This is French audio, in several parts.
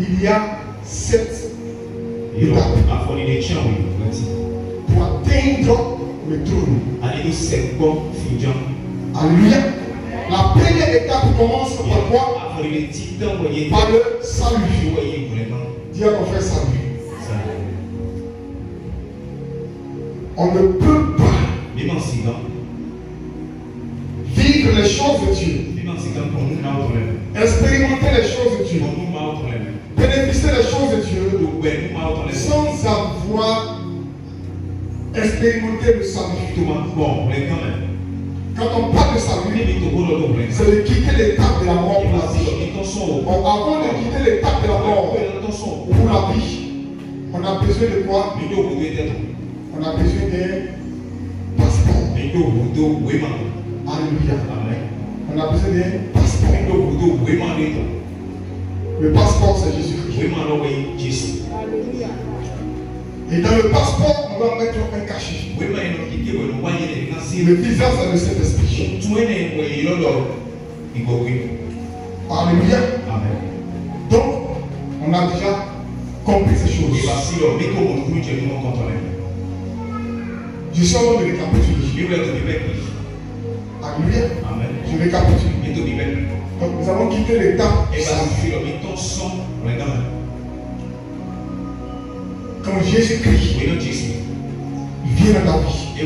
Il y a 7 étapes pour atteindre le trône. Alléluia. La première étape commence par quoi? Par le salut. Dis à ton frère salut. On ne peut pas vivre les choses de Dieu, expérimenter les choses de Dieu, bénéficier des choses de Dieu sans avoir expérimenté le salut. Quand on parle de salut, c'est de quitter l'étape de la mort pour la vie. Bon, avant de quitter l'étape de la mort pour la vie, on a besoin de quoi? On a besoin d'un passeport. Alléluia. On a besoin d'un passeport. Le passeport, c'est Jésus-Christ. Et dans le passeport, on doit mettre un cachet. Le visage est de cet esprit. Alléluia. Donc, on a déjà compris ces choses. Je suis en train de récapituler. Alléluia. Je récapitule. Donc, nous avons quitté l'étape. Quand Jésus-Christ il vient dans ta vie,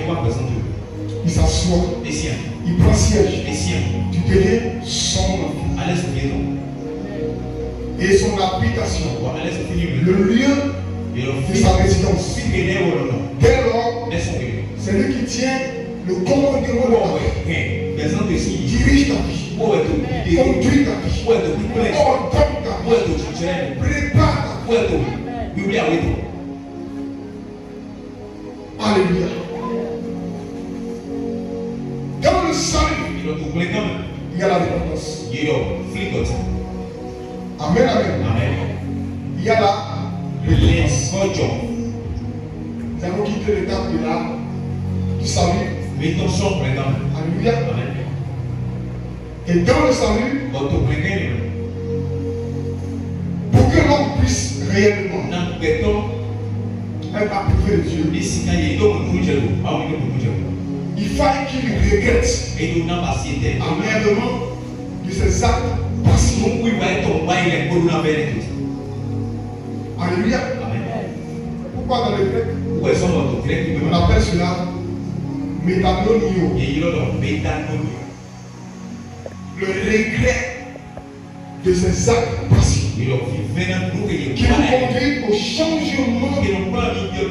il s'assoit, il prend siège, tu deviens son enfant. Et son habitation, le lieu de sa résidence. Dès lors, c'est lui qui tient le commandement de ta vie, dirige ta vie, conduit ta vie, ordonne ta vie, prépare ta vie. Alléluia. Dans le salut, il y a la repentance. Amen, amen. Il y a la repentance. Nous allons quitter l'étape de là, du salut. Alléluia. Et dans le salut, pour que l'homme puisse réellement être approuvé de Dieu, il fallait qu'il regrette amèrement de ses actes passifs. Alléluia. Pourquoi dans le grec on appelle cela métanonio? Le regret de ses actes passifs qui nous conduit au changement de mentalité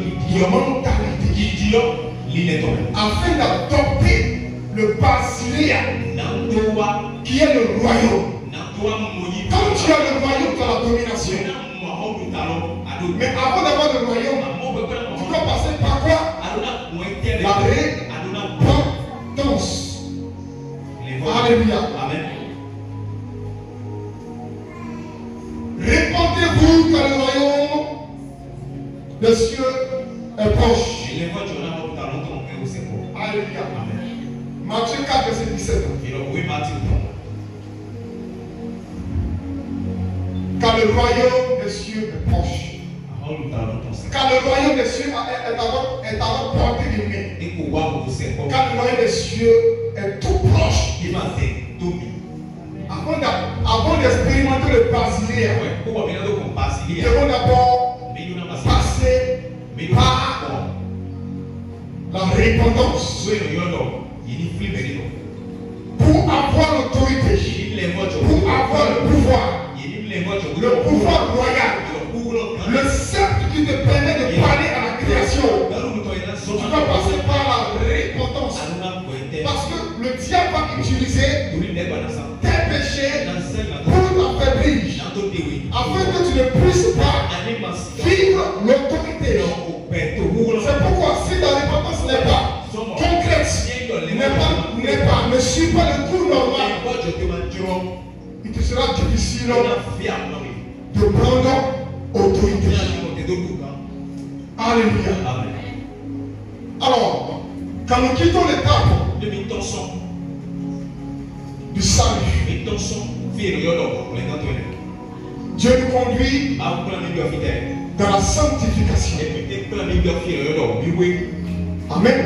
afin d'adopter le basilia qui est le royaume. Quand tu as le royaume, tu as la domination. Mais avant d'avoir le royaume, tu dois passer par quoi? La repentance. Alléluia. Répandez-vous car le royaume des cieux est proche. Alléluia. Matthieu 4, verset 17. Car le royaume des cieux est proche. Car le royaume des cieux est à votre portée de main. Car le royaume des cieux est tout proche. Avant d'expérimenter le basilaire, nous devons d'abord passer par la repentance pour avoir l'autorité, pour avoir le pouvoir royal, le sceptre qui te permet de parler à la création. Tu dois passer par la repentance, parce que le diable va utiliser tes péchés pour t'affaiblir, afin que tu ne puisses pas vivre l'autorité. C'est pourquoi si ta repentance n'est pas concrète, ne suis pas le cours normal, il te sera difficile de prendre autorité. Alléluia. Alors, quand nous quittons l'étape du salut, Dieu nous conduit dans la sanctification. Amen.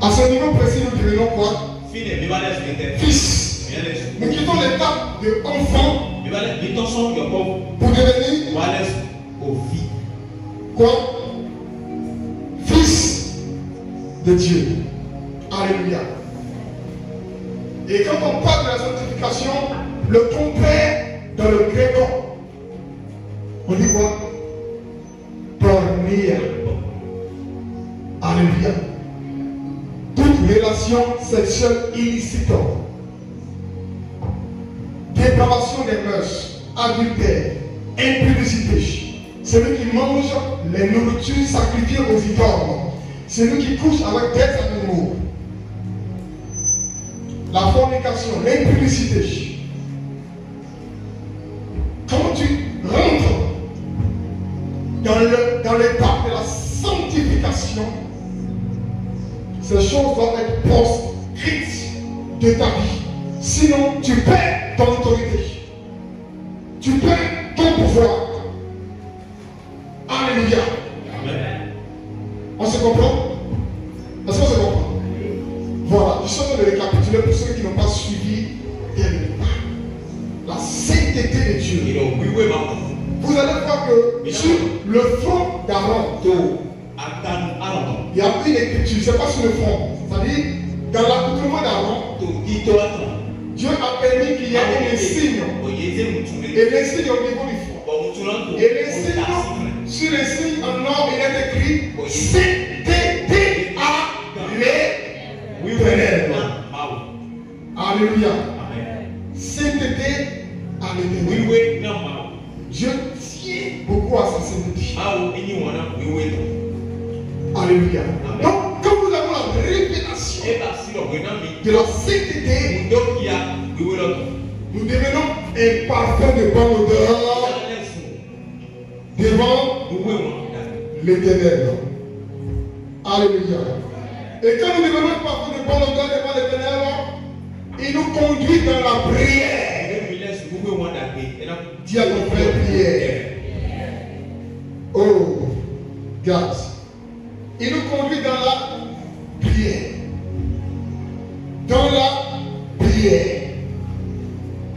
À ce niveau précis, nous devenons quoi? Fils. Nous quittons l'étape de enfant pour devenir quoi? Fils de Dieu. Alléluia. Et quand on parle de la sanctification, le compère dans le grec, on dit quoi? Pornia. Alléluia. Toute relation sexuelle illicite, dépravation des mœurs, adultère, impudicité, celui qui mange les nourritures sacrifiées aux idoles, celui qui couche avec des animaux, la fornication, l'impudicité. Quand tu rentres dans l'étape de la sanctification, ces choses doivent être proscrites de ta vie. Sinon, tu perds ton autorité. Tu perds ton pouvoir. Alléluia. Amen. On se comprend? Est-ce qu'on se comprend? Voilà, je suis en train de récapituler pour ceux qui n'ont pas suivi dès le départ. La sainteté de Dieu. Vous allez voir que sur le front d'Aaron, il y a une écriture, c'est pas sur le front. C'est-à-dire, dans l'accoutrement d'Aaron, Dieu a permis qu'il y ait un signe. Et les signes au niveau du front. Et les signes, sur les signes en or, il est écrit CTT à l'éternel. Alléluia. CTT à l'éternel. Dieu tient beaucoup à sa sainteté. Alléluia. Donc, quand nous avons la révélation de la sainteté, nous devenons un parfum de bonne odeur devant l'éternel. Alléluia. Et quand nous devenons un parfum de bonne odeur devant l'éternel, il nous conduit dans la prière. Dis à ton frère prière. Oh, God. Il nous conduit dans la prière. Dans la prière.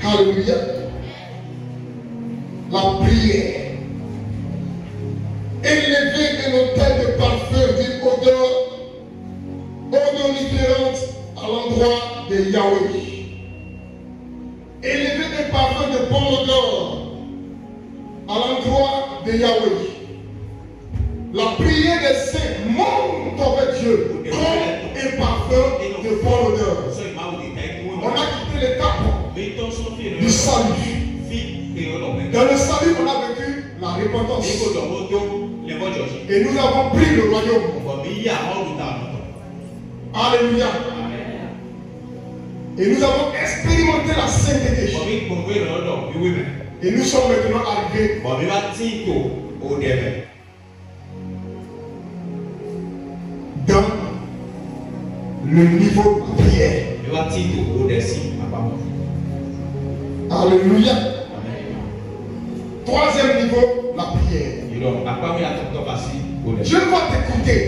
Alléluia. La prière. Élever un autel de parfum d'une odeur odoriférante à l'endroit de Yahweh. Élever un parfum de bonne odeur à l'endroit de Yahweh. La prière des saints monte vers Dieu comme un parfum de bonne odeur. On a quitté l'étape du salut. Dans le salut, on a vécu la repentance. Et nous avons pris le royaume. Alléluia. Et nous avons expérimenté la sainteté. Et nous sommes maintenant arrivés dans le niveau de prière. Alléluia. Troisième niveau, la prière. Dieu va t'écouter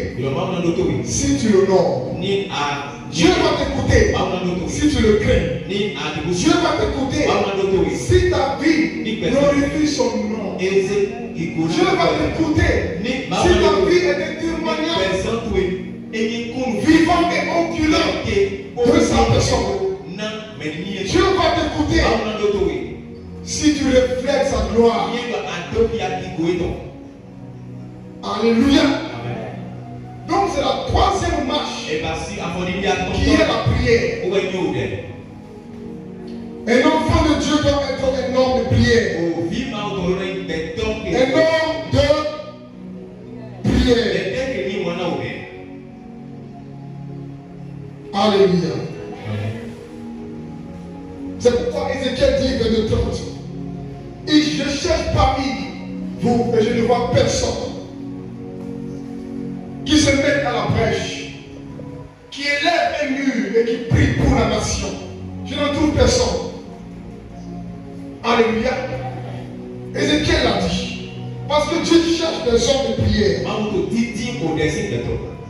si tu l'honores. Dieu va t'écouter si tu le crains. Dieu va t'écouter si ta vie glorifie son nom. Dieu va t'écouter si ta vie est un témoignage vivant et onculant de sa personne. Dieu va t'écouter si tu reflètes sa gloire. Alléluia. Donc c'est la troisième marche qui est la prière. Un enfant de Dieu doit être un homme de prière. Un homme de prière. Alléluia. C'est pourquoi Ézéchiel dit verset 30. Et je cherche parmi vous et je ne vois personne qui se mette à la brèche, qui élève un mur et qui prie pour la nation. Je n'en trouve personne.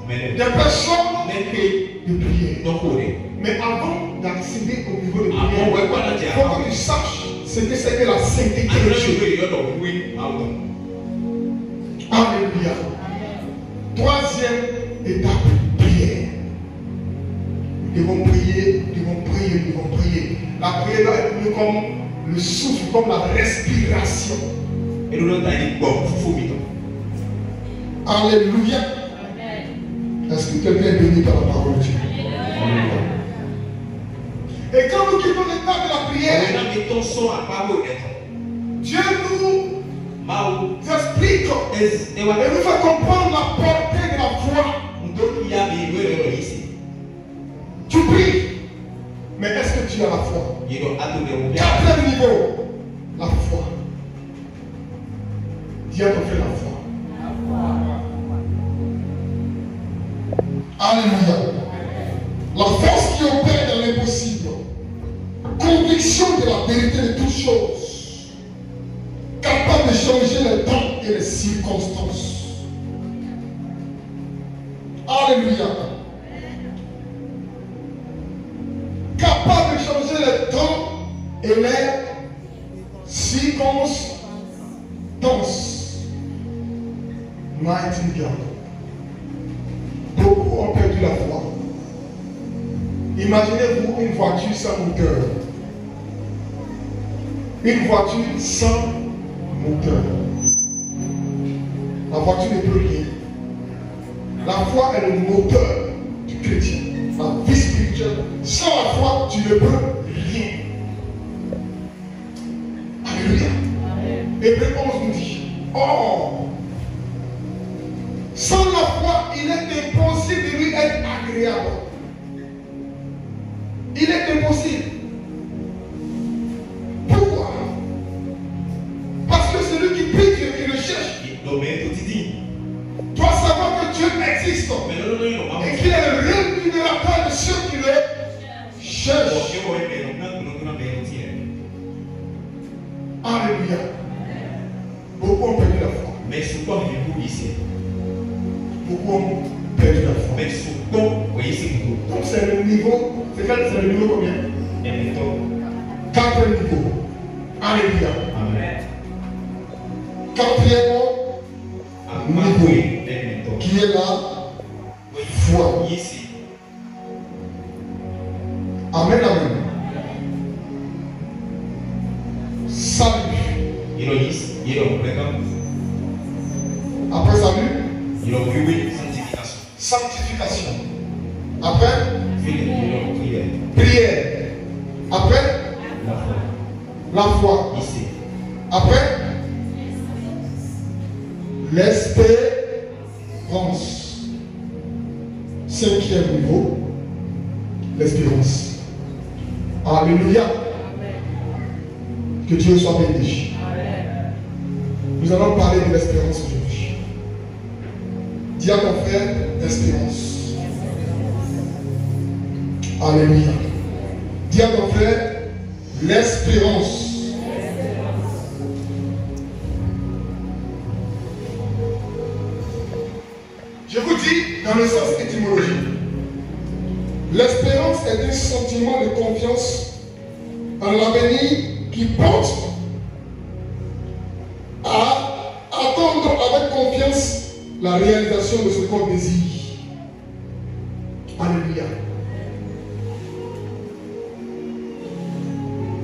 Des personnes de prière. Mais avant d'accéder au niveau de prière, il faut que tu saches ce que c'est que la sainteté de Dieu. Alléluia. Troisième étape, prière. Nous devons prier, nous devons prier, nous devons prier. La prière doit être venue comme le souffle, comme la respiration. Alléluia. Est-ce que quelqu'un est béni par la parole de Dieu? Et quand nous quittons l'état de la prière, Dieu nous explique et nous fait comprendre la portée de la foi. Tu pries, mais est-ce que tu as la foi? Quatrième niveau, la foi. Dieu a fait la foi. Alléluia. La force qui opère dans l'impossible. Conviction de la vérité de toutes choses. Capable de changer les temps et les circonstances. Alléluia. Capable de changer les temps et les circonstances. Nightingale. Beaucoup ont perdu la foi. Imaginez-vous une voiture sans moteur. Une voiture sans moteur. La voiture n'est plus rien. La foi est le moteur du chrétien. La vie spirituelle. Sans la foi, tu ne peux rien. Alléluia. Hébreux 11 nous dit, oh, sans la foi, il est impossible de lui être agréable. Il est impossible. Pourquoi? Parce que celui qui prie Dieu, qui le cherche, doit savoir que Dieu existe et qu'il est le rémunérateur de ceux qui le cherchent. Alléluia. Beaucoup ont perdu la foi. Beaucoup ont perdu la foi. Donc c'est le niveau. C'est le niveau combien? Quatrième niveau. Alléluia. Quatrième niveau. Qui est la foi. Amen, amen. Salut. Après salut. Sanctification. Après prière. Après la foi. Après l'espérance. Cinquième niveau, l'espérance. Alléluia. Que Dieu soit béni. Nous allons parler de l'espérance aujourd'hui. Dis à ton frère, espérance. Alléluia. Dis à ton frère, l'espérance. Je vous dis, dans le sens étymologique, l'espérance est un sentiment de confiance en l'avenir qui porte à attendre avec confiance la réalisation de ce qu'on désire. Alléluia.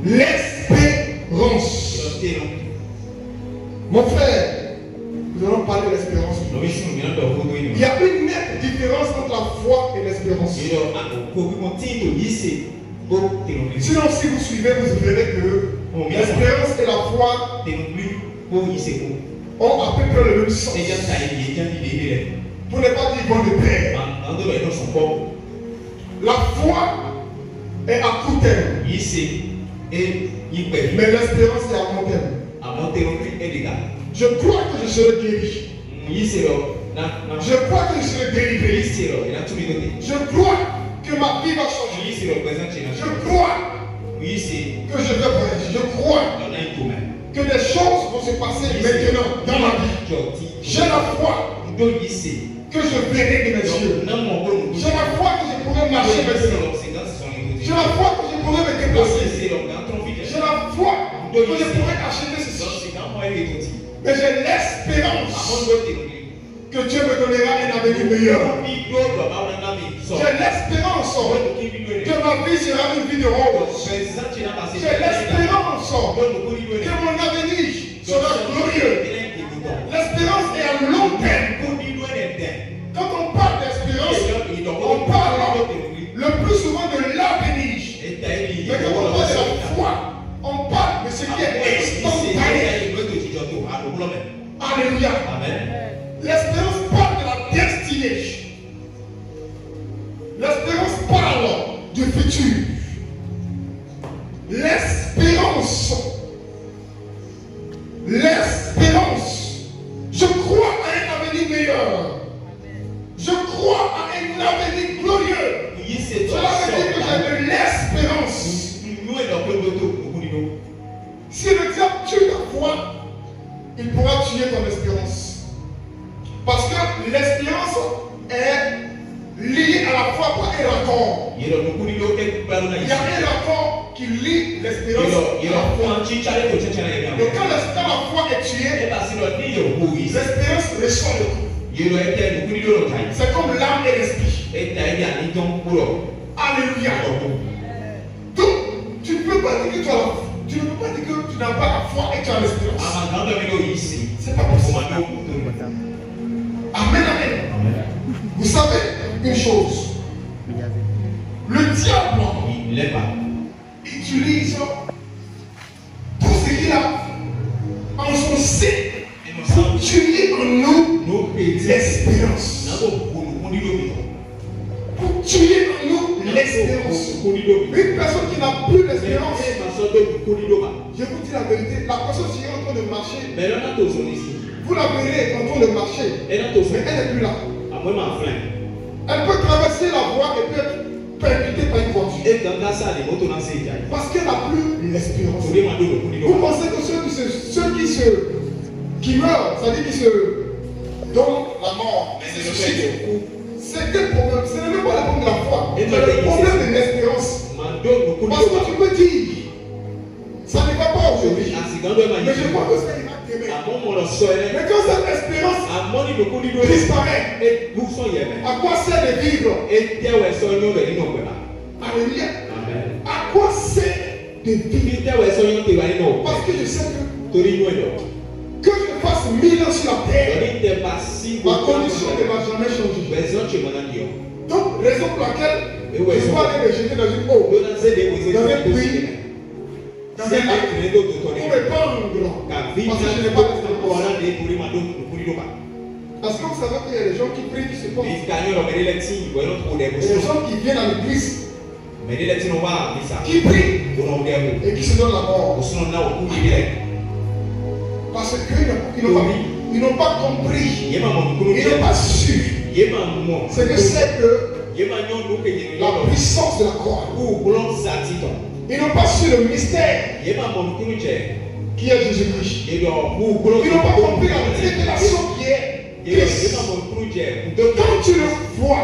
L'espérance. Mon frère, nous allons parler de l'espérance. Il y a une nette différence entre la foi et l'espérance. Sinon, si vous suivez, vous verrez que l'espérance et la foi ont à peu près le même sens. Pour ne pas dire bon de paix. La foi est à court terme. Mais l'espérance est à long terme. Je crois que je serai guéri. Je crois que je serai délivré. Je crois que ma vie va changer. Je crois que je vais voyager. Je crois que des choses vont se passer maintenant dans ma vie. J'ai la foi que je verrai de mes yeux. J'ai la foi que je pourrai marcher maintenant. J'ai la foi que je pourrai me déplacer. J'ai la foi que je pourrai acheter ceci. Mais j'ai l'espérance que Dieu me donnera un avenir meilleur. J'ai l'espérance que ma vie sera une vie de rose. J'ai l'espérance que mon avenir sera glorieux. L'espérance est à long terme. Quand on parle d'espérance, on parle le plus souvent de l'avenir. Mais quand on parle de la foi, on parle de ce qui est instantané. Alléluia. L'espérance parle de la destinée. L'espérance parle du futur. L'espérance. Je crois à un avenir meilleur. Je crois à un avenir glorieux. Cela veut dire que j'ai de l'espérance. Si le diable tue ta foi, il pourra tuer ton espérance. Parce que l'espérance est liée à la foi par un raccord. Il y a un raccord qui lie l'espérance à la foi. Donc quand la foi est tuée, l'espérance ressort le coup. C'est comme l'âme et l'esprit. Alléluia. Donc, tu ne peux pas dire que tu as la foi. Tu ne peux pas dire que tu n'as pas la foi et tu as l'espérance. C'est pas possible. Amen, amen. Vous savez une chose. Le diable utilise tout ce qu'il a en son sein pour tuer en nous l'espérance. Pour tuer en nous l'espérance. Une personne qui n'a plus d'espérance, je vous dis la vérité, la personne qui est en train de marcher, vous la verrez en train de marcher, mais elle n'est plus là. Elle peut traverser la voie et peut être percutée par une voiture. Parce qu'elle n'a plus l'espérance. Vous pensez que ceux qui meurent, c'est-à-dire qui se donnent la mort, c'est quel problème? Ce n'est même pas le problème de la foi, c'est le problème de l'espérance. Parce que tu peux dire, ça ne va pas aujourd'hui, mais je crois que ça ira demain. Mais quand cette espérance disparaît, à quoi sert de vivre? Alléluia. À quoi sert de vivre? Parce que je sais que je fasse 1000 ans sur la terre, ma condition ne va jamais changer. Donc, raison pour laquelle je dois aller me jeter dans une eau, dans un puits, dans un lac, pour me prendre. Parce que je n'ai pas d'espérance. Parce que vous savez qu'il y a des gens qui prient, qui se portent. Il y a des gens qui viennent à l'église, qui prient et qui se donnent la mort. Parce qu'ils n'ont pas compris, ils n'ont pas su. C'est que c'est que la puissance de la croix. Ils n'ont pas su le mystère qui est Jésus-Christ. Ils n'ont pas compris la révélation qui est Christ. Quand tu le vois,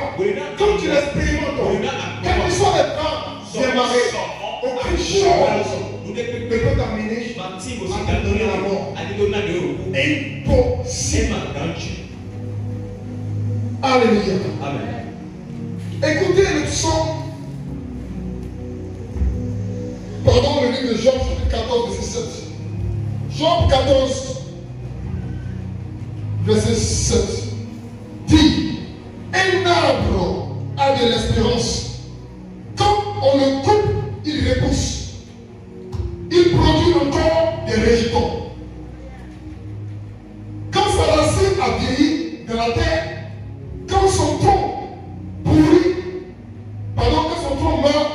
quand tu l'expérimentes, quel que soit le temps démarré, aucune chose ne peut t'amener à te donner la mort. Impossible. Alléluia. Amen. Écoutez le psaume. Pardon, le livre de Job 14, verset 7. Job 14, verset 7. Dit, un arbre a de l'espérance. Quand on le coupe, il repousse. Il produit encore des rejetons. Quand sa racine a vieilli de la terre, quand son tronc pourrit, quand son tronc meurt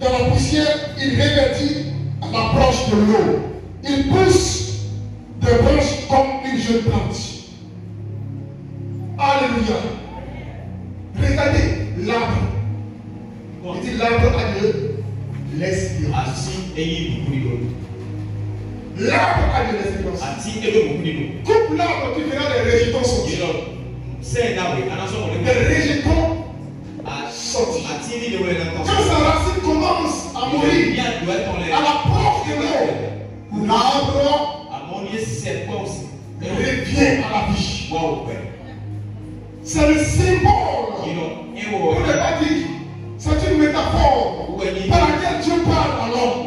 dans la poussière, il reverdit à l'approche de l'eau. Il pousse des branches comme une jeune plante. Alléluia. Regardez l'arbre. Il dit l'arbre a de l'espérance. L'arbre a de l'espérance. Coupe l'arbre, tu verras les rejetons sortir. les rejetons sortir. Quand sa racine commence à mourir à la porte de l'eau, l'arbre revient à la vie. C'est le symbole. On ne peut pas dire, c'est une métaphore par laquelle Dieu parle à l'homme.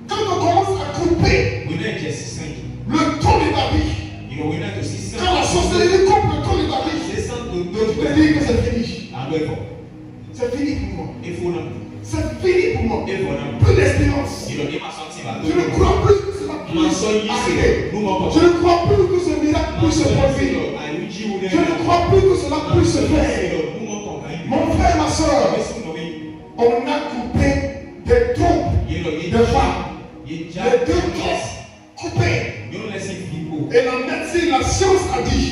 Quand on commence à couper le ton de ta vie, quand la sorcellerie coupe le ton de ta vie, tu peux dire que c'est fini. C'est fini pour moi. C'est fini pour moi. Plus d'espérance. Je ne crois plus que cela puisse arriver. Je ne crois plus que ce miracle puisse se produire. Je ne crois plus que cela puisse se faire. Mon frère, ma soeur, on a coupé des troupes de femmes. Les deux troupes coupées. Et la médecine, la science a dit,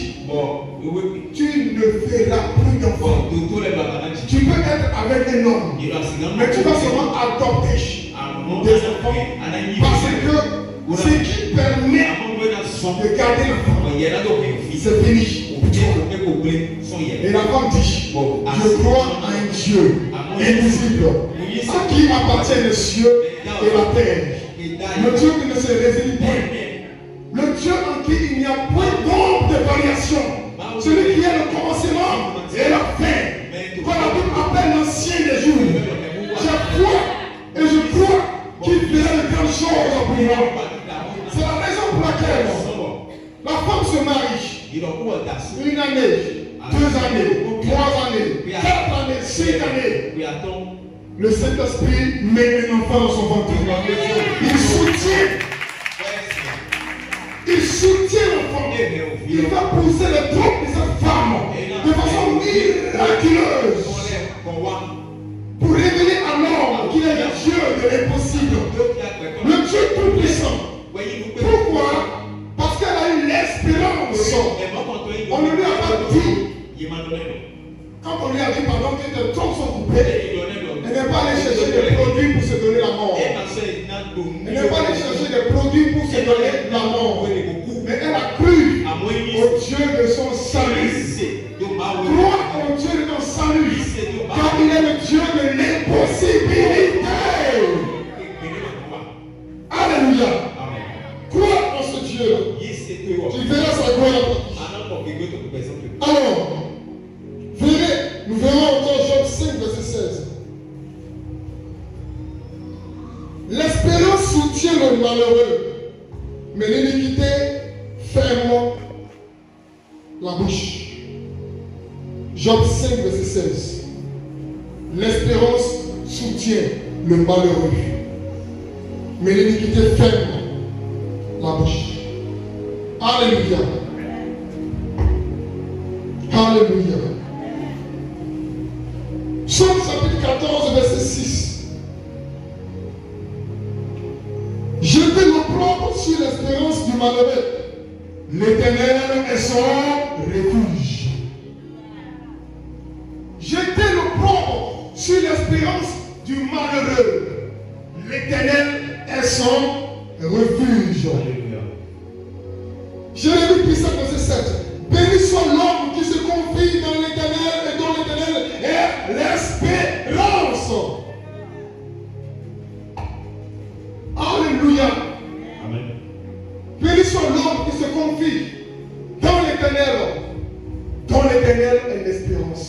tu ne feras plus d'enfants. Tu peux être avec un homme, mais tu vas seulement adopter des enfants. Parce que ce qui permet de garder l'enfant, c'est fini. Et la femme dit, je crois à un Dieu invisible, à qui appartient le ciel et la terre. Le Dieu qui ne se résilie point. Le Dieu en qui il n'y a point d'ombre de variation. Celui qui est le commencement et la fin. Quand la Bible appelle l'ancien des jours. Je crois et je crois qu'il verra de grandes choses pour moi. C'est la raison pour laquelle la femme se marie. Une année, 2 années, 3 années, 4 années, 5 années. Le Saint-Esprit met un enfant dans son ventre. Il soutient. Il soutient l'enfant. Il va pousser le trompe de cette femme de façon miraculeuse pour révéler à l'homme qu'il est le Dieu de l'impossible, le Dieu tout-puissant. Pourquoi? Parce qu'elle a eu l'espérance. On ne lui a pas dit. Quand on lui a dit, pardon, que tes trompes sont coupées, elle n'est pas allée chercher des produits pour se donner la mort. Elle n'est pas allée chercher des produits pour se donner la mort. Mais elle a cru au Dieu de son salut. Crois au Dieu de ton salut. Car il est le Dieu de l'impossibilité. Alléluia. Crois en ce Dieu. Tu verras sa gloire. Alors, nous verrons encore Job 5, verset 16. L'espérance soutient le malheureux, mais l'iniquité ferme la bouche. Job 5, verset 16. L'espérance soutient le malheureux, mais l'iniquité ferme la bouche. Alléluia. Alléluia. Psaume chapitre 14, verset 6. Jetez l'opprobre sur l'espérance du malheureux. L'Éternel est son refuge. Jetez l'opprobre sur l'espérance du malheureux. L'Éternel est son refuge. Jérémie 17, verset 7. Béni soit l'homme qui se confie dans l'Éternel et dont l'Éternel est l'espérance. Alléluia. Amen. Béni soit l'homme qui se confie dans l'Éternel, dont l'Éternel est l'espérance.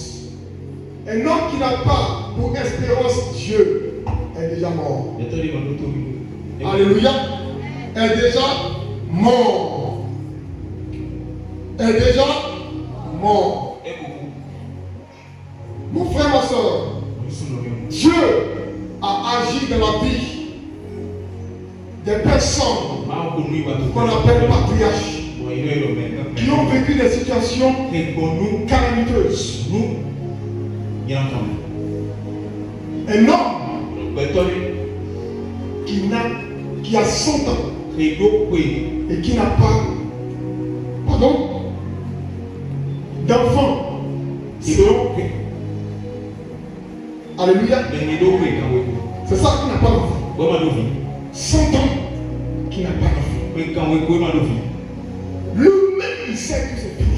Un homme qui n'a pas pour espérance Dieu est déjà mort. Alléluia. Est déjà mort. Est déjà mort. Mon frère, ma soeur, Dieu a agi dans la vie des personnes qu'on appelle patriarches, qui ont vécu des situations calamiteuses. Un homme qui a 100 ans et qui n'a pas, pardon, d'enfants. Alléluia. C'est ça qui n'a pas d'enfant. 100 ans qui n'a pas d'enfant. Lui-même, il sait que c'est fini.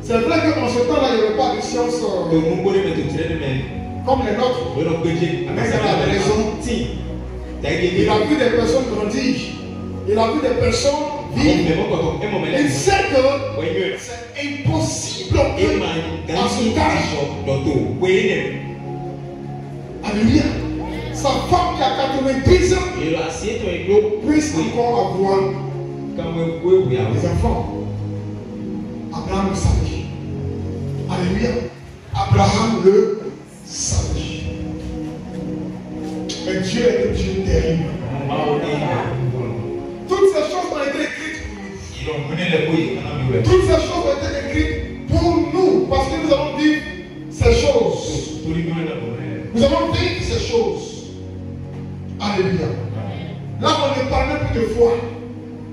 C'est vrai qu'en ce temps-là, il n'y avait pas de science comme les nôtres. Mais il avait raison. Il a vu des personnes grandir. Il a vu des personnes vivre. Il sait que c'est impossible à son âge. Alléluia. Sa femme qui a 90 ans puisse encore avoir des enfants. Abraham le savait. Alléluia. Abraham le savait. Mais Dieu est un Dieu terrible. Toutes ces choses ont été écrites pour nous. Toutes ces choses ont été écrites pour nous. Parce que nous allons vivre ces choses. Nous allons vivre ces choses. Alléluia. Là, on ne parle plus de foi.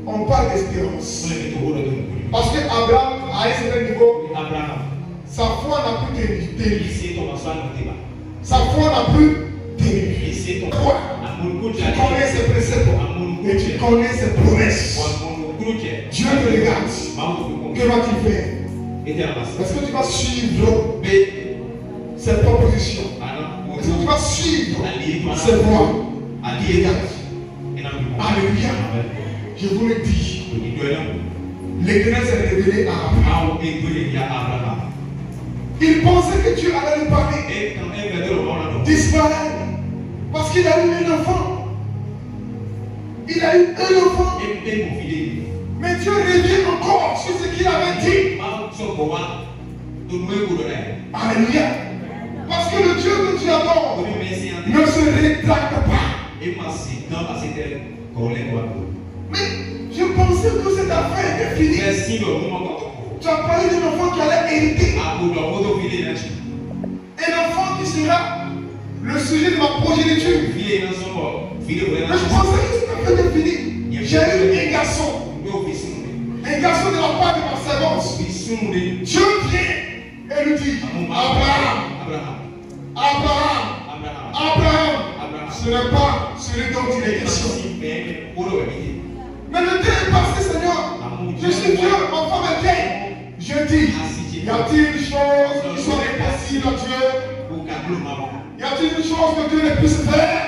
On parle d'espérance. Parce que Abraham, à un certain niveau, sa foi n'a plus tenu. Sa foi n'a plus tenu. Quoi? Tu connais ses préceptes et tu connais ses promesses. Dieu te regarde. Que va-t-il faire? Est-ce que tu vas suivre ses propositions? Est-ce que tu vas suivre ses voies? Alléluia. Je vous le dis. L'Éternel s'est révélé à Abraham. Il pensait que Dieu allait lui parler. Disparaître. Parce qu'il a eu un enfant. Il a eu un enfant. Mais Dieu revient encore sur ce qu'il avait dit. Alléluia. Parce que le Dieu que tu adores ne se rétracte pas. Mais je pensais que cette affaire était finie. Tu as parlé d'un enfant qui allait hériter. Un enfant qui sera le sujet de ma progéniture. Mais je pensais que cette affaire était finie. J'ai eu un garçon. Un garçon de la part de ma servante. Dieu vient et lui dit, Abraham, ce n'est pas celui dont il est question. Mais le temps est passé, Seigneur. Je suis Dieu, ma femme est vieille. Je dis, y a-t-il une chose qui soit impossible à Dieu? Y a-t-il une chose que Dieu ne puisse faire?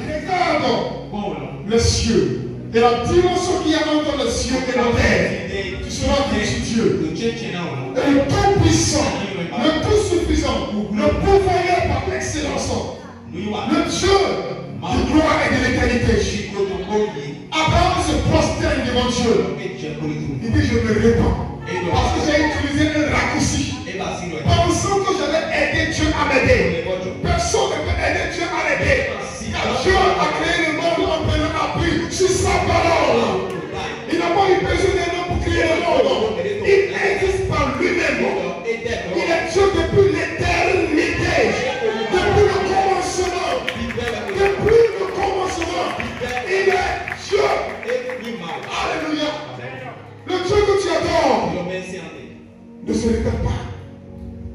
Regarde les cieux et la dimension qu'il y a entre les cieux et la terre. Tu seras Dieu. Et le Tout-Puissant, le Tout-Suffisant, le Pouvoir par l'excellence. Le Dieu de gloire et de l'éternité. Abraham se prosterne devant Dieu. Il dit, je me répands. Parce que j'ai utilisé un raccourci. Pensant que j'allais aider Dieu à m'aider. Personne ne peut aider Dieu à l'aider. Car Dieu a créé le monde en prenant appui sur sa parole. Il n'a pas eu besoin d'un homme pour créer le monde. Il existe par lui-même. Il est Dieu depuis l'éternité. Depuis le commencement. Depuis le commencement. Il est Dieu. Alléluia. Le Dieu que tu adores ne se regarde pas.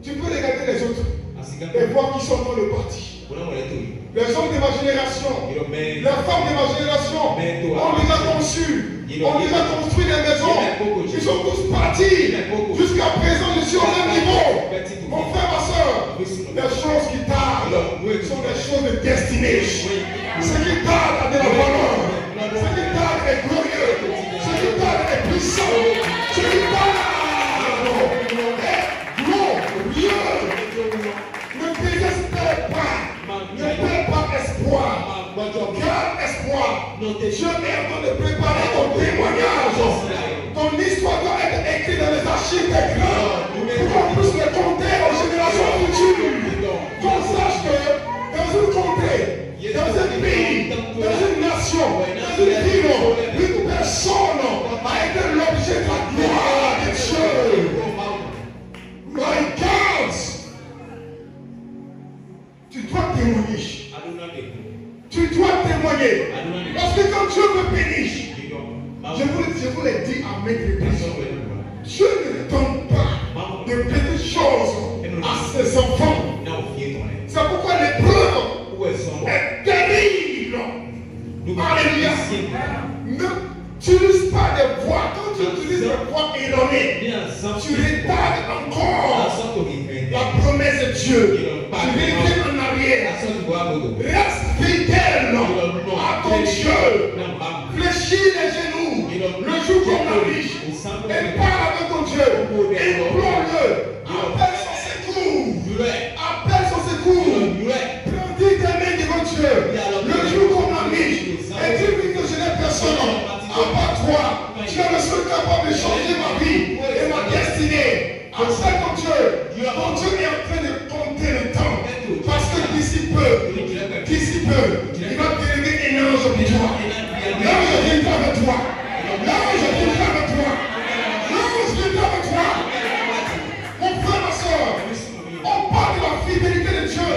Tu peux regarder les autres et voir qui sont dans le parti. Les hommes de ma génération, les femmes de ma génération ont déjà conçu, ont déjà construit des maisons. Ils sont tous partis. Jusqu'à présent, je suis au même niveau. Mon frère, ma soeur, les choses qui tardent sont des choses de destinée. Ce qui tarde a de la valeur. Ce qui tarde est glorieux. Ce qui tarde est puissant. Ce qui tarde est glorieux. Ne désespère pas. Ne perds pas espoir. Garde espoir. Dieu est en train de préparer ton témoignage. Ton histoire doit être écrite dans les archives des grands. Pour qu'on puisse le compter aux générations futures. Qu'on sache que dans une contrée, dans un pays, dans une nation, dans une ville, une personne a été l'objet de la gloire de Dieu. My God! Tu dois témoigner. Tu dois témoigner. Parce que quand Dieu me bénit, je vous l'ai dit à maintes reprises, Dieu ne donne pas de petites choses à ses enfants. C'est pourquoi l'épreuve est terrible. Alléluia. N'utilise pas des voix. Quand tu utilises te crois erroné. Tu retardes encore la promesse de Dieu. Tu reviens en arrière. Reste fidèle à ton Dieu. Fléchis les genoux. Le jour qu'on a riche. Et parle avec ton Dieu. Implore-le. Appelle son secours. Appelle son secours. Prends-toi tes mains devant Dieu. Le jour qu'on a riche. Et dis-lui que je n'ai personne à part toi. Tu es le seul capable de changer ma vie et ma destinée. Appelle ton Dieu. Ton Dieu est en train de compter le temps. Parce que d'ici peu, il va te donner un ange pour toi. L'ange viendra avec toi. L'ange viendra avec toi. L'ange viendra avec toi. Mon frère, ma soeur, on parle de la fidélité de Dieu.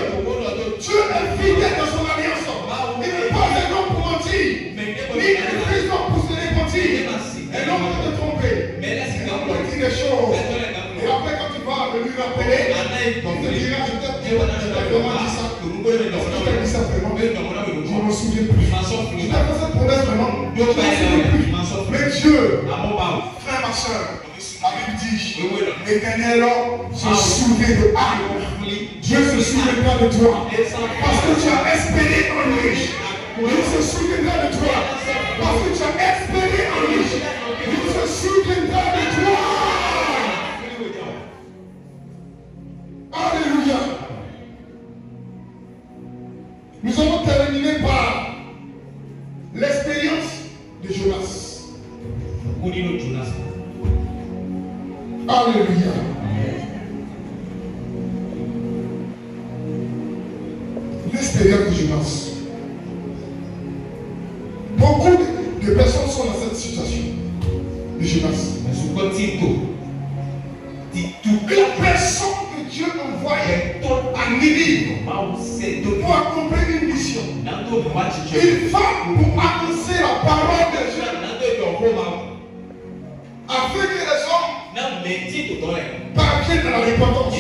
Dieu est fidèle dans son alliance. Il n'est pas un homme pour mentir. Ni un fils pour se démentir. Un homme pour te tromper. On peut dire des choses. Et après, quand tu vas lui rappeler, on te dira, je t'ai vraiment dit ça. Je t'ai dit ça vraiment. Je ne me souviens plus. Je t'ai fait cette promesse vraiment. Je ne me souviens plus. Mais Dieu, frère, ma soeur, la Bible dit, l'Éternel se souvient de Dieu se souviendra de toi. Parce que tu as espéré en lui. Il se souviendra de toi. Parce que tu as espéré en lui. Il se souviendra de toi. Alléluia. Nous allons terminer par l'expérience de Jonas. Alléluia. L'expérience de Jonas. Beaucoup de personnes sont dans cette situation de Jonas. Une personne que Dieu envoyait à Ninive pour accomplir une mission. Il va pour annoncer la parole de Dieu afin que les hommes parviennent à la repentance.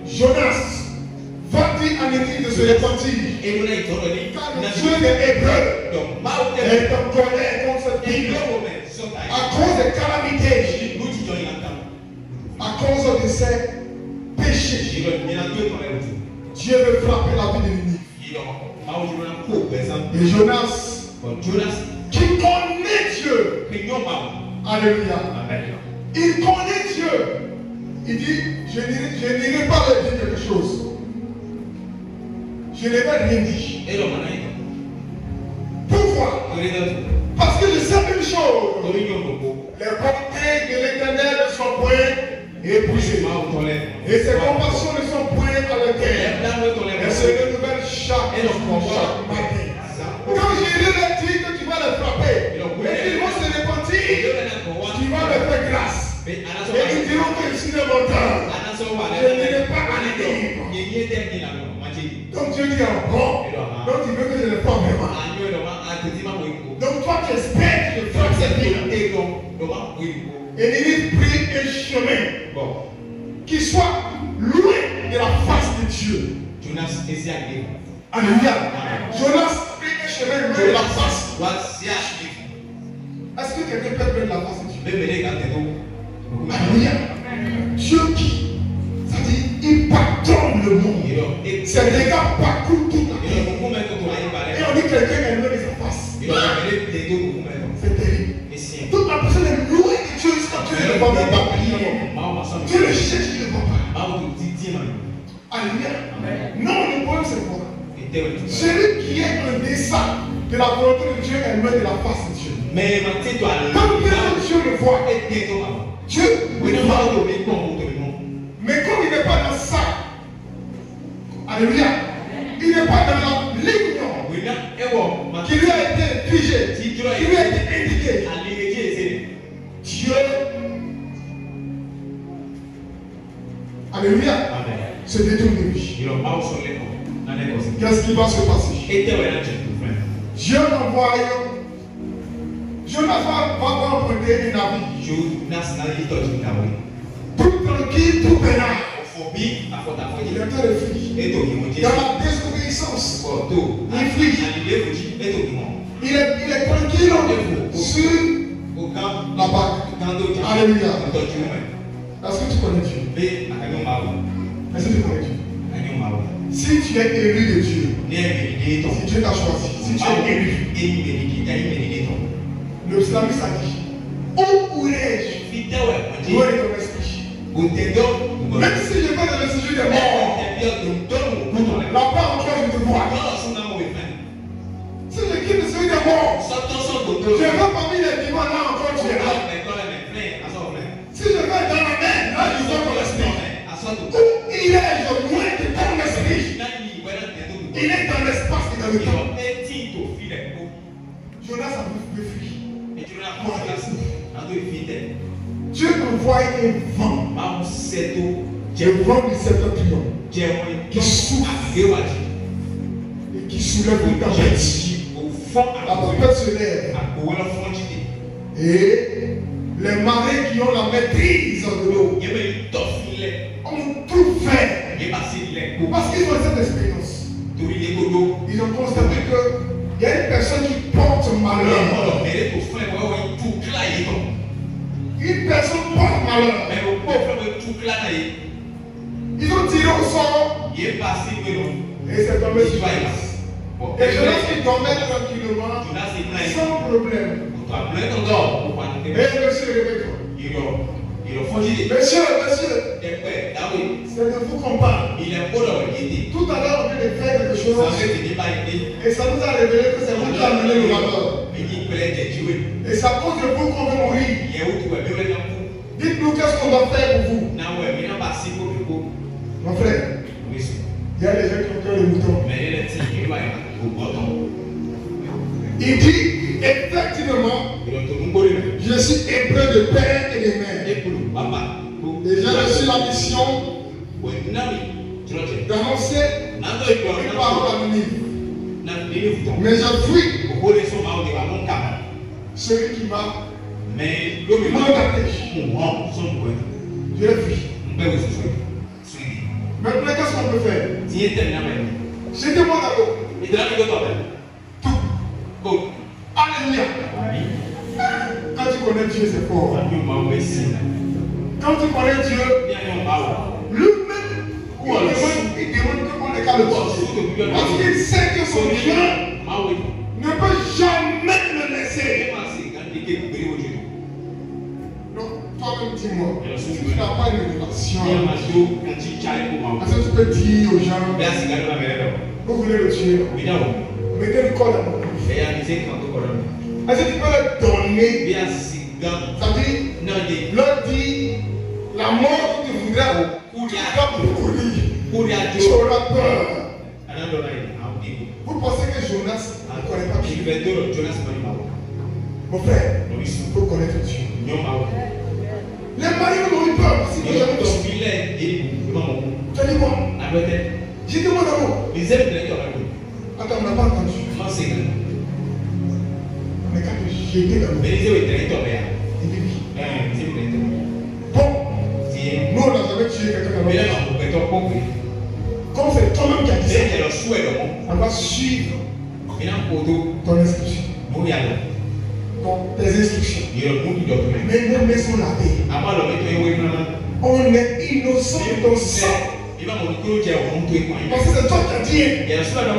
Jonas va dire à Ninive de se repentir. Car le Dieu des Hébreux est en colère contre cette ville à cause des calamités, à cause de ses péchés. Dieu veut frapper la vie de Ninive. Et Jonas, qui connaît Dieu, alléluia, il connaît Dieu. Il dit, je n'irai pas leur dire quelque chose. Je ne vais rien dire. Pourquoi? Parce que je sais une chose. Les bontés de l'Éternel ne sont point épuisées. Et ses compassions ne sont point à la terre. Elles se renouvellent chaque matin. Quand je leur dis que tu vas les frapper, et qu'ils vont se repentir, tu vas leur faire grâce. Et ils diront que je suis le menteur. Je n'irai pas à l'église. Donc Dieu dit encore, donc il veut que je ne le fasse vraiment. Donc toi tu espères que je frappe cette ville. Et Ninive prit un chemin qui soit loin de la face de Dieu. Alléluia. Jonas prit un chemin loin de la face. Est-ce que quelqu'un peut prendre la face de Dieu? Alléluia. Dieu qui, c'est-à-dire, il pardonne le monde. Ses dégâts parcourent toute la terre. Et on dit que quelqu'un est loin de sa face. C'est terrible. Toute la personne est loin de Dieu jusqu'à Dieu ne le voit même pas. Dieu le cherche, il ne le voit pas. Alléluia. Non, le problème c'est quoi? Celui qui est en deçà de la volonté de Dieu est loin de la face de Dieu. Quand Dieu le voit, Dieu le voit. Mais comme il n'est pas dans ça, alléluia, il n'est pas dans la ligne qui lui a été figée, qui lui a été indiquée. Dieu, alléluia, se détourne de lui. Qu'est-ce qui va se passer? Dieu envoie, Jonas va emprunter un navire. Tout tranquille, tout pénal. Il est en train de fuir. Dans la désobéissance, il fuit. Il est tranquille sur la bague. Alléluia. Est-ce que tu connais Dieu? Est-ce que tu connais Dieu? Si tu es élu de Dieu, si Dieu t'a choisi, si tu es élu, le psalmiste a dit, où irai-je? Où est ton esprit? Même si je vais dans le séjour des morts, là-bas encore je te vois. Si je quitte le séjour des morts, je vais parmi les vivants, là encore tu es là. Si je vais dans la mer, là je vois ton esprit. Où irai-je loin de ton esprit? Il est dans l'espace et dans le temps. Jonas a pu fuir. Dieu envoie un vent. Le vent du septentrion qui souffle et qui soulève une tempête. La tempête se lève. Et les marins qui ont la maîtrise de l'eau ont tout fait. Parce qu'ils ont cette expérience. Ils ont constaté qu'il y a une personne qui porte malheur. Une personne porte malheur. Ils ont tiré au sort. Et c'est tombé sur Jonas. Et Jonas qui dormait tranquillement, sans problème. Et monsieur, réveille-toi. Monsieur, c'est de vous qu'on parle. Tout à l'heure, on vient de faire quelque chose. Et ça nous a révélé que c'est vous qui avez amené le malheur. Et c'est à cause de vous qu'on veut mourir. Dites-nous qu'est-ce qu'on doit faire pour vous. Mon frère, il y a des gens qui ont cœur de mouton. Il dit, effectivement, je suis hébreu de père et de mère. Et j'ai reçu la mission d'annoncer une parole à Ninive. Mais j'ai fui celui qui m'a mandaté. Je l'ai fui. Maintenant, qu'est-ce qu'on peut faire? Jetez-moi dans l'eau. Tout. Alléluia. Quand tu connais Dieu, c'est fort. Quand tu connais Dieu, lui-même, il demande qu'on est qu'à le voir. Parce qu'il sait que son Dieu ne peut jamais le laisser. Donc, toi-même, dis-moi, si tu n'as pas une relation, est-ce que tu peux dire aux gens, vous voulez le tuer? Mettez le corps dans mon bouche. Est-ce que tu peux leur donner? C'est-à-dire, leur dire la mort que tu voudrais, tu auras peur. Vous pensez que Jonas ne connaît pas Dieu? Mon frère, il faut connaître Dieu. Les maris n'ont eu peur parce que jamais tu as dit quoi? J'ai dit moi d'abord. Attends, on n'a pas entendu. On est qu'à te jeter dans l'eau. Il dit oui. Bon, nous on n'a jamais tué quelqu'un dans l'eau. Comme c'est toi-même qui as dit ça, on va suivre ton instruction. Tes instructions. Mais nos mains sont lavées. On est innocent de ton sang. Parce que c'est toi qui as dit.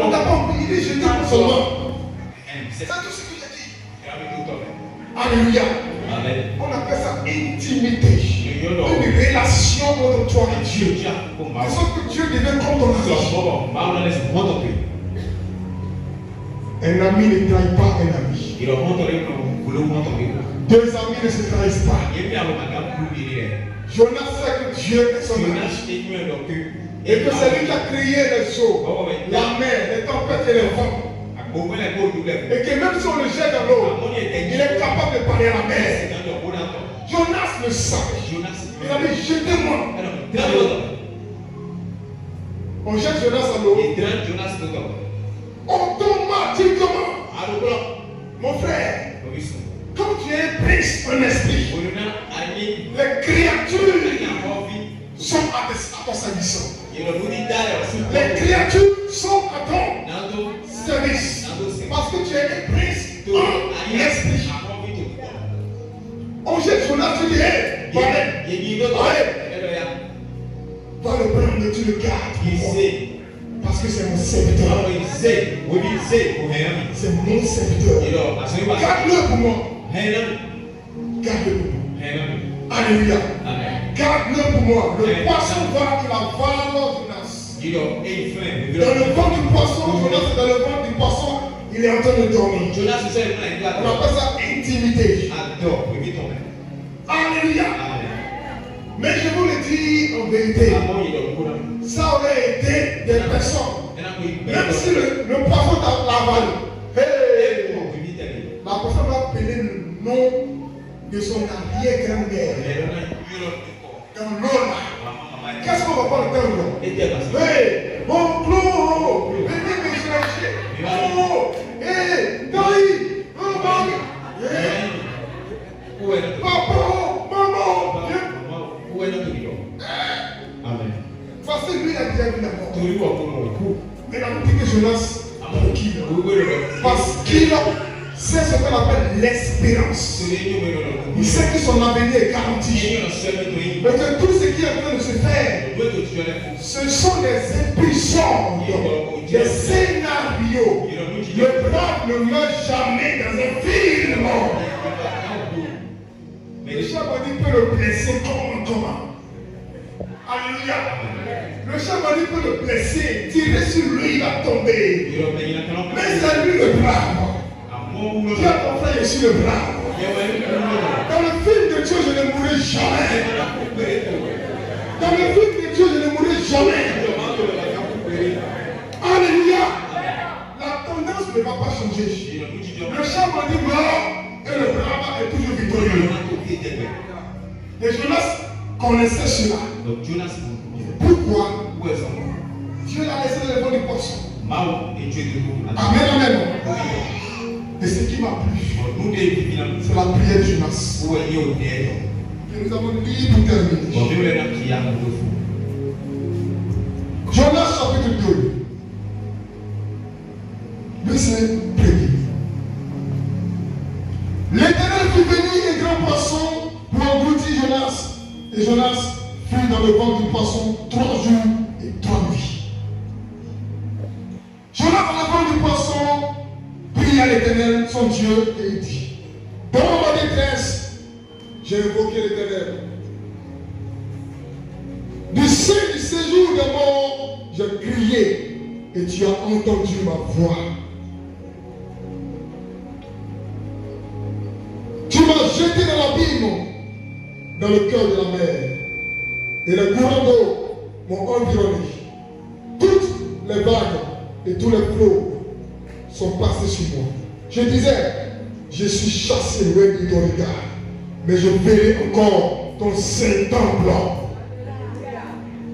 On n'a pas oublié, je dis pour seulement. C'est tout ce que j'ai dit. Alléluia. On appelle ça intimité. Une relation entre toi et Dieu. De sorte que Dieu devient comme ton ami. Un ami ne trahit pas un ami. Deux amis ne se trahissent pas. Jonas sait que Dieu est son ami. Et que c'est lui qui a créé les eaux, la mer, les tempêtes et les vents. Et que même si on le jette dans l'eau, il est capable de parler à la mer. Jonas le savait. Il a dit, jetez-moi. On jette Jonas à l'eau. Automatiquement. Mon frère, quand tu es un prince, un esprit, les créatures sont à ton service. Les créatures sont à ton service. Parce que tu es un prince, un esprit. On jette Jonas, tu dis, hé, va le prendre, tu le gardes. Parce que c'est mon serviteur. C'est mon serviteur. Garde-le pour moi. Garde-le pour moi. Alléluia. Garde-le pour moi. Le poisson va, il avale Jonas. Dans le ventre du poisson, Jonas est dans le ventre du poisson, il est en train de dormir. On appelle ça intimité. Alléluia. Mais je vous le dis en vérité, ça aurait été des personnes. Même si le poisson t'a avalé, la personne va appeler le nom de son arrière-grand-mère. Dans l'eau là. Qu'est-ce qu'on va pas le faire là? Hey, mon Claude, venez me chercher. Oh, hey, Dari, oh, Mari. Papa, maman, Amen. Parce que lui il a déjà vu la mort. Mais la dit que Jonas a qui parce qu'il sait ce qu'on appelle l'espérance. Il sait que son avenir est garanti. Mais que tout ce qui est en train de se faire, ce sont des épisodes, des scénarios. Le brave ne meurt jamais dans un film. Mais le charbonnier peut le blesser comment? Alléluia. Le charbonnier peut le blesser, tirer sur lui, il va tomber. Mais c'est lui le brave. Dis à ton frère, je suis le brave. Dans le film de Dieu, je ne mourrai jamais. Dans le film de Dieu, je ne mourrai jamais. Alléluia. La tendance ne va pas changer. Le charbonnier meurt et le brave est toujours victorieux. Et Jonas connaissait cela. Pourquoi Dieu l'a laissé dans le ventre du poisson. Amen, amen. Et ce qui m'a plu, c'est la prière de Jonas. Que nous avons lu pour terminer. Jonas chapitre 2. Verset 1. L'Éternel fit venir un grand poisson pour engloutir Jonas. Et Jonas fut dans le ventre du poisson 3 jours et 3 nuits. Jonas dans le ventre du poisson pria l'Éternel, son Dieu, et il dit, dans ma détresse, j'ai invoqué l'Éternel. Du sein du séjour des morts, j'ai crié, et tu as entendu ma voix. Tu m'as jeté dans l'abîme, dans le cœur de la mer, et les courants d'eau m'ont environné. Toutes les vagues et tous les flots sont passés sur moi. Je disais, je suis chassé loin de ton regard, mais je verrai encore ton saint temple.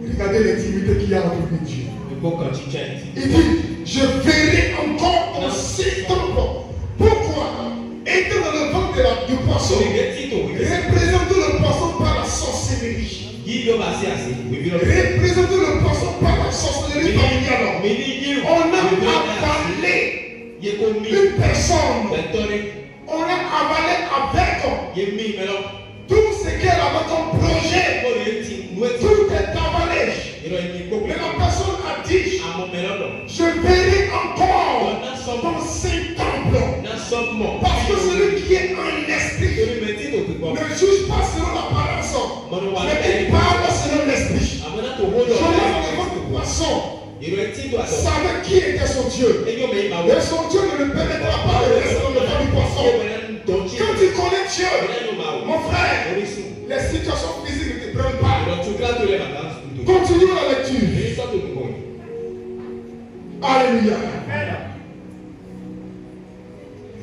Regardez l'intimité qu'il y a entre lui et Dieu. Il dit, je verrai encore ton saint temple. Pourquoi? Étant dans le ventre du poisson, représente le poisson par la sorcellerie. Représente le poisson par la sorcellerie familiale. On a avalé une personne. On a avalé avec tout ce qu'elle avait comme projet. Tout est avalé. Mais la personne a dit, je verrai encore ton saint temple. Parce que celui qui est en esprit ne juge pas selon l'apparence, mais il parle selon l'esprit. Je l'ai dans le poisson. Savait qui était son Dieu. Et son Dieu ne le permettra pas de rester dans le ventre du poisson. Quand tu connais Dieu, mon frère, les situations physiques ne te prennent pas. Continue la lecture. Alléluia.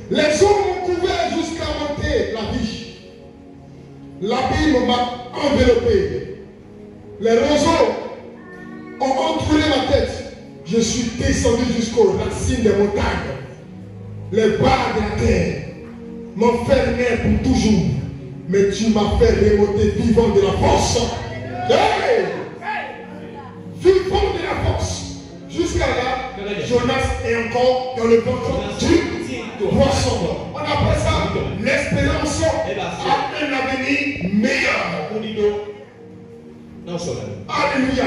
Les eaux m'ont couvert jusqu'à monter la vie. L'abîme m'a enveloppé. Les roseaux ont entouré ma tête. Je suis descendu jusqu'aux racines des montagnes. Les barres de la terre m'enfermaient pour toujours. Mais tu m'as fait remonter vivant de la force. Hey! Vivant de la force. Jusqu'à là, Jonas est encore dans le ventre du poisson. On appelle ça l'espérance à un avenir. devenir meilleur. Alléluia.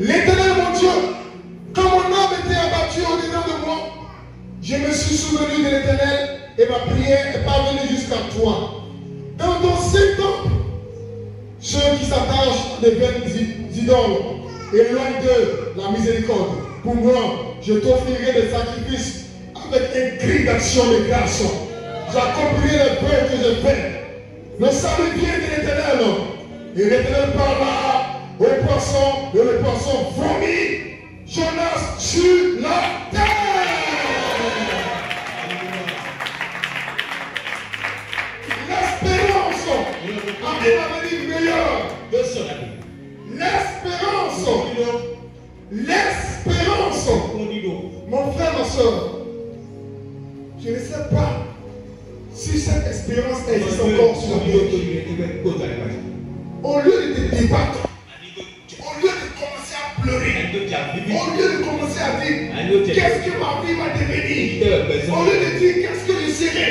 L'Éternel, mon Dieu, quand mon âme était abattue au-dedans de moi, je me suis souvenu de l'Éternel et ma prière est parvenue jusqu'à toi. Dans ton saint temple, ceux qui s'attachent des vaines idoles éloignent de la miséricorde. Pour moi, je t'offrirai des sacrifices avec un cri d'action de grâce. J'accomplirai les preuves que j'ai faites. Le salut vient de l'Éternel. Et l'Éternel parla au poisson et le poisson vomit Jonas sur la terre. L'espérance a un avenir meilleur. L'espérance. L'espérance. Mon frère, ma soeur, je ne sais pas si cette espérance existe encore sur la terre. Au lieu de te débattre, au lieu de commencer à pleurer, au lieu de commencer à dire qu'est-ce que ma vie va devenir, au lieu de dire qu'est-ce que je serai,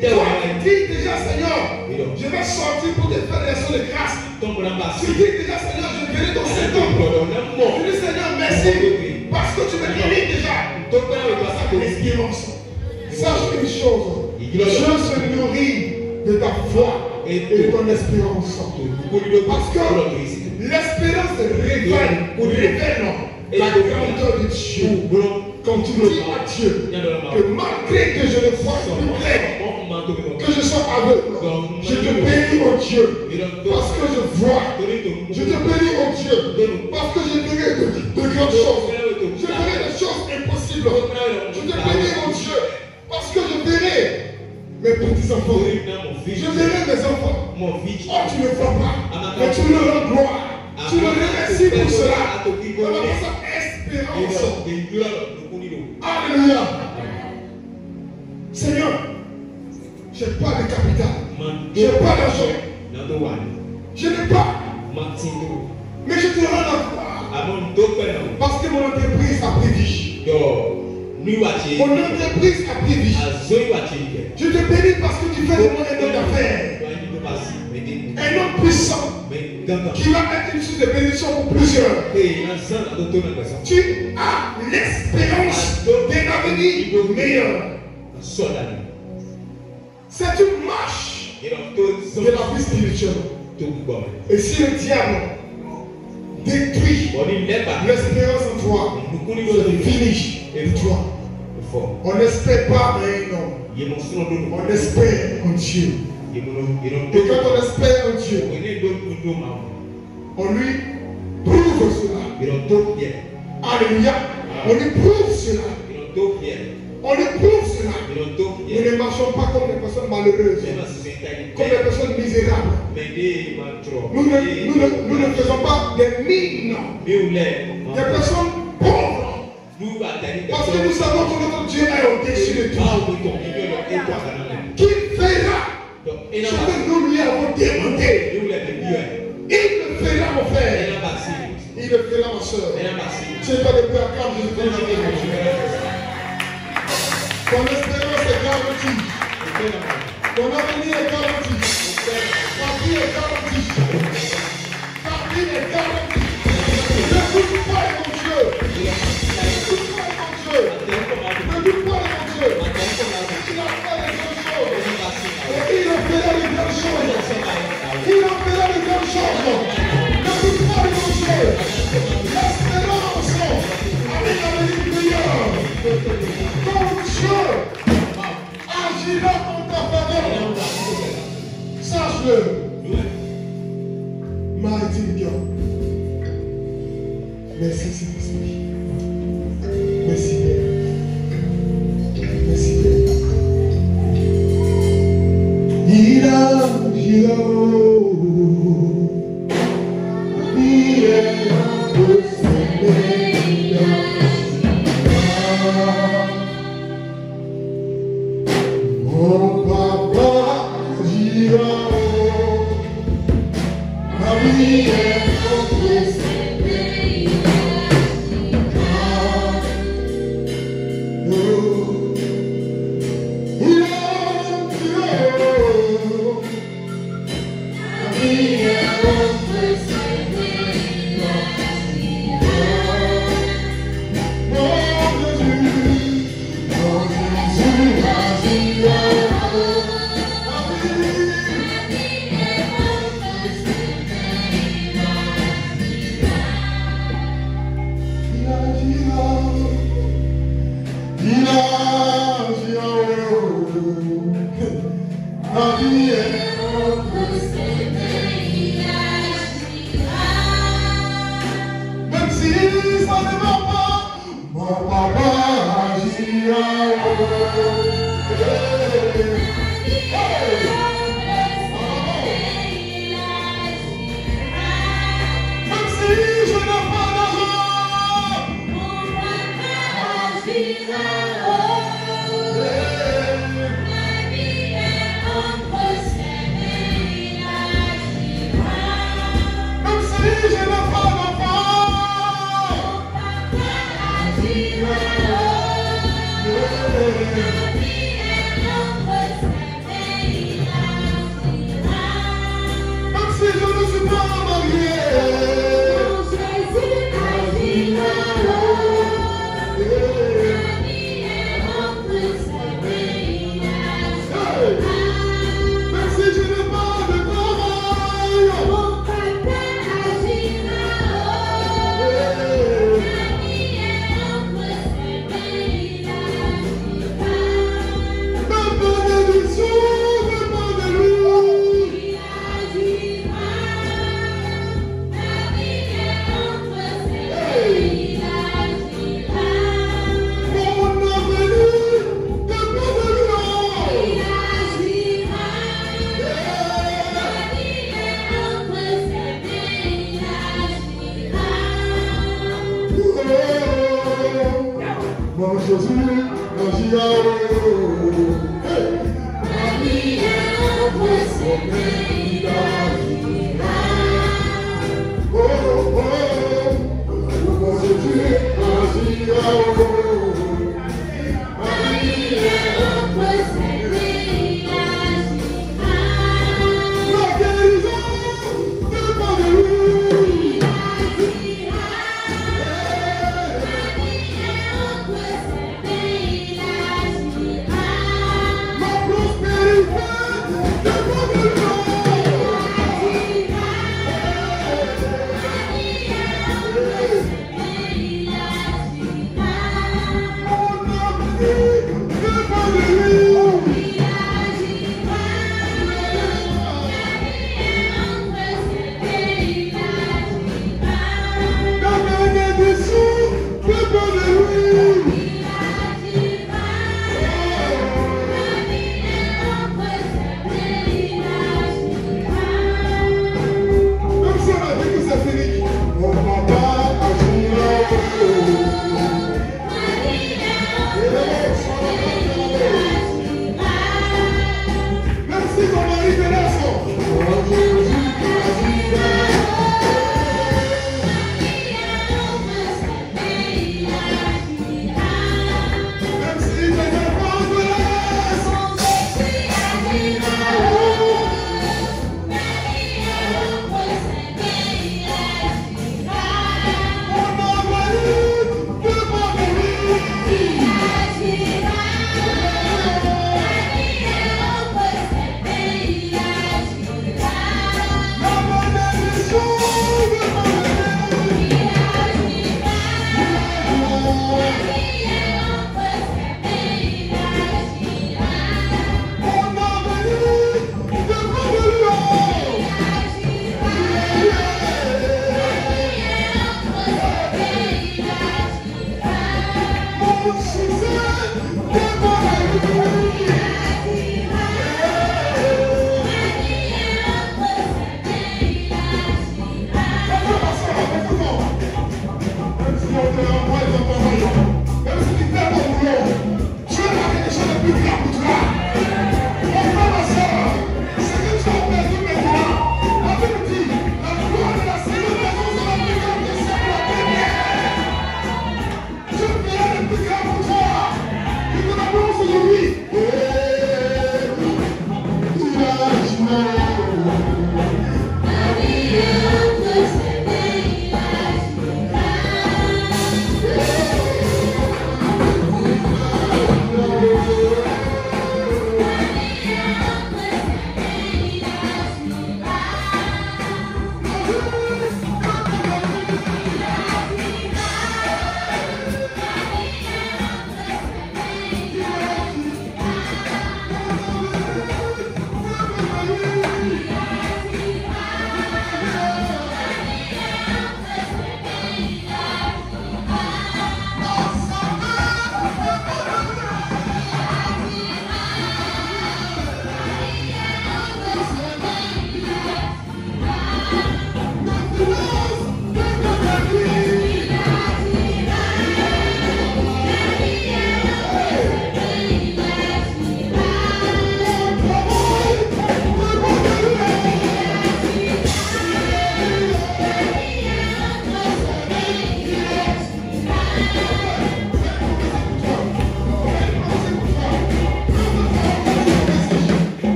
toi dis déjà Seigneur, je vais sortir pour te faire des actions de grâce. Tu dis déjà Seigneur, je verrai ton Seigneur. Je dis Seigneur, merci parce que tu me guéris déjà. L'espérance. Sache une chose, Dieu se nourrit de ta foi et de ton espérance. Parce que l'espérance révèle la grandeur de Dieu. Quand tu dis à Dieu que malgré que je ne vois plus clair, que je sois aveugle, je te bénis, oh Dieu, parce que je vois. Je te bénis, oh Dieu, parce que je verrai de grandes choses. Je verrai des choses impossibles. Je te bénis, oh Dieu, parce que je verrai mes petits-enfants. Je verrai mes enfants. Oh, tu ne vois pas, mais tu me rends gloire. Tu me remercies pour cela. On appelle ça espérance. Alléluia. Seigneur, je n'ai pas de capital. Je n'ai pas d'argent. Je n'ai pas. Mais je te rends la gloire. Parce que mon entreprise a pris vie. Mon entreprise a pris vie. Je te bénis parce que tu fais de moi un homme d'affaires. Un homme puissant qui va être une source de bénédiction pour plusieurs. Tu as l'espérance d'un avenir meilleur. C'est une marche de la vie spirituelle. Et si le diable détruit l'espérance en toi, c'est fini pour toi. On n'espère pas en un homme. On espère en Dieu. Et quand on espère en Dieu, on lui prouve cela. Alléluia. On lui prouve cela. On lui prouve cela. Nous ne marchons pas comme des personnes malheureuses, comme des personnes misérables. Nous ne faisons pas des mines, des personnes pauvres. Parce que nous savons que notre Dieu est au-dessus de tout. Qu'il fera ce que nous lui avons demandé. Il le fera, mon frère. Il le fera, ma soeur. Tu n'es pas de peur quand je te dis. Ton espérance est garantie. Ton avenir est garanti. Ta vie est garantie. Ta vie est garantie. Ne doute pas de mon Dieu. Ne doute pas de mon Dieu. Ne doute pas de mon Dieu. Il a fait les grandes choses. Et il en fera les grandes choses. Il en fera les grandes choses. Ne doute pas de mon Dieu. L'espérance avec l'avenir meilleur. Ton Dieu agira en ta faveur. Sache-le. Mighty God. Merci Saint-Esprit. Merci Père. Merci Père. Il agira. Il est impossible. Mon papa agira. Ma vie est La vie est même si ça ne va pas, mon papa agira. Même si je n'ai pas d'argent, mon papa agira. Ma vie est entre ses mains, il agira. Même si je n'ai pas d'enfant, mon papa agira. Même si je ne suis pas marié, mon Jésus agira. Ma vie est entre ses mains, agira. Même si je n'ai pas de travail, mon papa agira. Ma vie est entre ses mains, agira. Même pas de mission, même pas de loup, il agira. Ma vie est entre ses mains, agira. Mon avenir dépend de lui, il agira. Ma vie est entre ses mains, agira. Mon Jésus agira. Ma vie est entre ses mains.